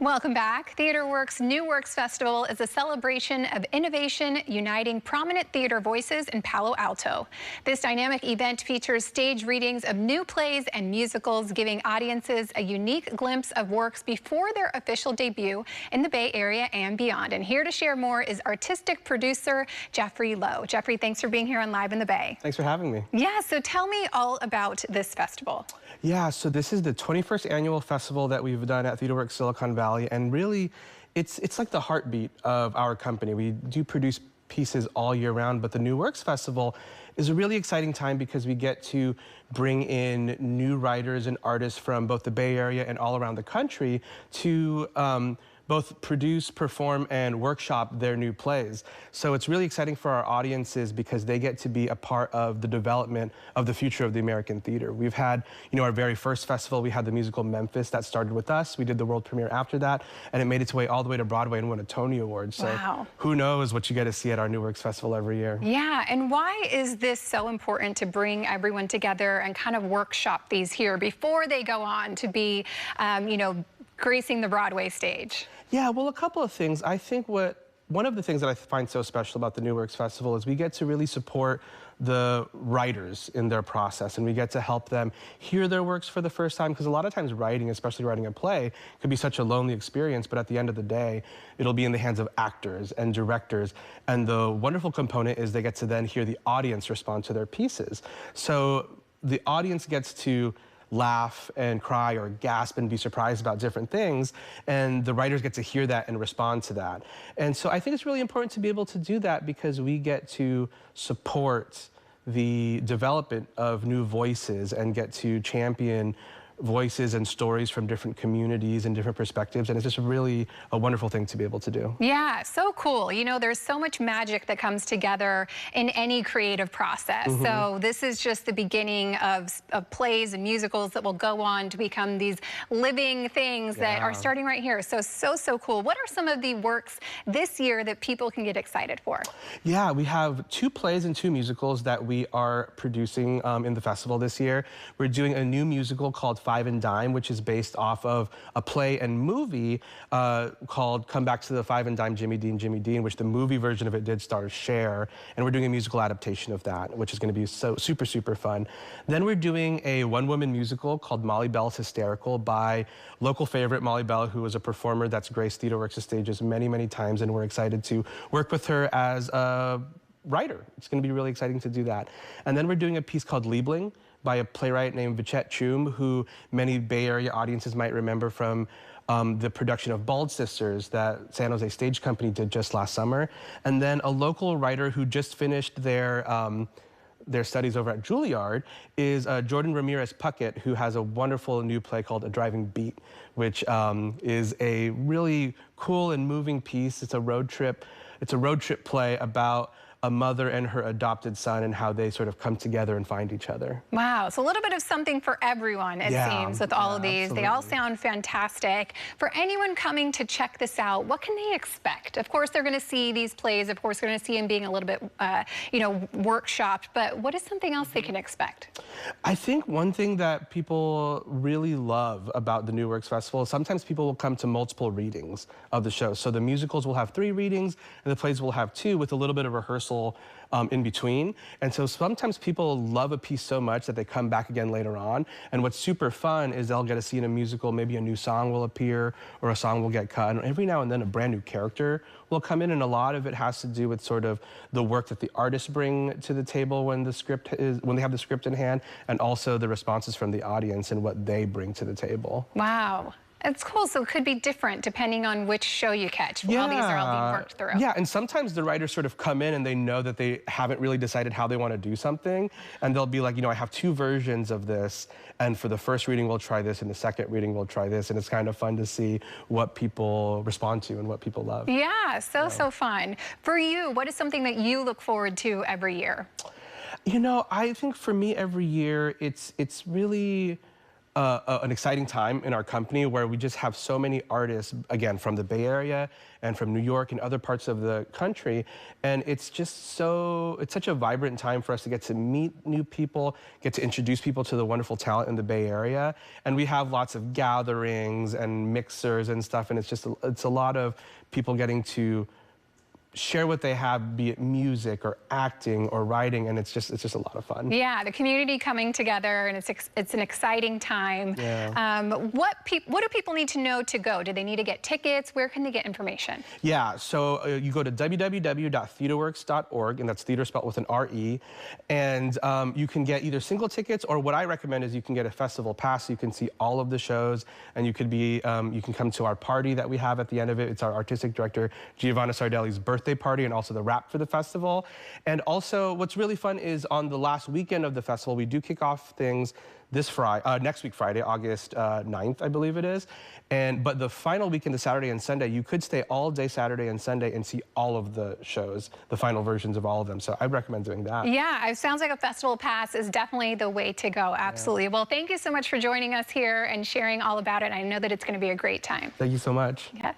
Welcome back. TheatreWorks New Works Festival is a celebration of innovation uniting prominent theater voices in Palo Alto. This dynamic event features stage readings of new plays and musicals, giving audiences a unique glimpse of works before their official debut in the Bay Area and beyond. And here to share more is artistic producer Jeffrey Lowe. Jeffrey, thanks for being here on Live in the Bay. Thanks for having me. Yeah, so tell me all about this festival. Yeah, so this is the 21st annual festival that we've done at TheatreWorks Silicon Valley, and really, it's like the heartbeat of our company. We do produce pieces all year round, but the New Works Festival is a really exciting time because we get to bring in new writers and artists from both the Bay Area and all around the country to both produce, perform, and workshop their new plays. So it's really exciting for our audiences because they get to be a part of the development of the future of the American theater. We've had, our very first festival, we had the musical Memphis that started with us. We did the world premiere after that, and it made its way all the way to Broadway and won a Tony Award. So wow. Who knows what you get to see at our New Works Festival every year. Yeah, and why is this so important to bring everyone together and kind of workshop these here before they go on to be, gracing the Broadway stage? Yeah, well, a couple of things. I think one of the things that I find so special about the New Works Festival is we get to really support the writers in their process, and we get to help them hear their works for the first time, because a lot of times writing, especially writing a play, could be such a lonely experience, but at the end of the day, it'll be in the hands of actors and directors, and the wonderful component is they get to then hear the audience respond to their pieces. So the audience gets to laugh and cry or gasp and be surprised about different things, and the writers get to hear that and respond to that. And so I think it's really important to be able to do that because we get to support the development of new voices and get to champion voices and stories from different communities and different perspectives, and it's just really a wonderful thing to be able to do. Yeah, so cool. There's so much magic that comes together in any creative process. So this is just the beginning of plays and musicals that will go on to become these living things that are starting right here. So cool. What are some of the works this year that people can get excited for? Yeah, we have 2 plays and 2 musicals that we are producing in the festival this year. We're doing a new musical called Five and Dime, which is based off of a play and movie called Come Back to the Five and Dime, Jimmy Dean, Jimmy Dean, which the movie version of it did star Cher, and we're doing a musical adaptation of that, which is going to be so super fun. Then we're doing a one-woman musical called Molly Bell's Hysterical by local favorite Molly Bell, who is a performer that's graced TheatreWorks stages many times, and we're excited to work with her as a writer. It's going to be really exciting to do that. And then we're doing a piece called Liebling by a playwright named Vichette Choom, who many Bay Area audiences might remember from the production of Bald Sisters that San Jose Stage Company did just last summer. And then a local writer who just finished their studies over at Juilliard is Jordan Ramirez Puckett, who has a wonderful new play called A Driving Beat, which is a really cool and moving piece. It's a road trip play about a mother and her adopted son and how they sort of come together and find each other. Wow, so a little bit of something for everyone, it seems, with all of these. Absolutely. They all sound fantastic. For anyone coming to check this out, what can they expect? Of course, they're going to see these plays. Of course, they're going to see them being a little bit, workshopped. But what is something else they can expect? I think one thing that people really love about the New Works Festival is sometimes people will come to multiple readings of the show. So the musicals will have 3 readings, and the plays will have 2 with a little bit of rehearsal in between. And so sometimes people love a piece so much that they come back again later on. And what's super fun is they'll get to see in a musical, maybe a new song will appear or a song will get cut. And every now and then a brand new character will come in, and a lot of it has to do with sort of the work that the artists bring to the table when they have the script in hand, and also the responses from the audience and what they bring to the table. Wow. It's cool, so it could be different depending on which show you catch. Yeah. All these are all being worked through. Yeah, and sometimes the writers sort of come in and they know that they haven't really decided how they want to do something, and they'll be like, I have 2 versions of this, and for the first reading we'll try this, and the second reading we'll try this, and it's kind of fun to see what people respond to and what people love. Yeah, so fun. For you, what is something that you look forward to every year? I think for me every year, it's really an exciting time in our company where we just have so many artists, again, from the Bay Area and from New York and other parts of the country. And it's just it's such a vibrant time for us to get to meet new people, get to introduce people to the wonderful talent in the Bay Area. And we have lots of gatherings and mixers and stuff. And it's a lot of people getting to share what they have, be it music or acting or writing, and it's just a lot of fun. Yeah, the community coming together, and it's an exciting time. Yeah. What do people need to know to go? Do they need to get tickets? Where can they get information? Yeah, so you go to www.theatreworks.org, and that's theater spelled with an R-E, and you can get either single tickets, or what I recommend is you can get a festival pass so you can see all of the shows, and you can come to our party that we have at the end of it. It's our artistic director, Giovanna Sardelli's birthday party, and also the wrap for the festival. And also what's really fun is on the last weekend of the festival, we do kick off things next week, Friday, August 9th, I believe it is. But the final weekend, the Saturday and Sunday, you could stay all day Saturday and Sunday and see all of the shows, the final versions of all of them. So I recommend doing that. Yeah, it sounds like a festival pass is definitely the way to go. Absolutely. Yeah. Well, thank you so much for joining us here and sharing all about it. I know that it's going to be a great time. Thank you so much. Yes.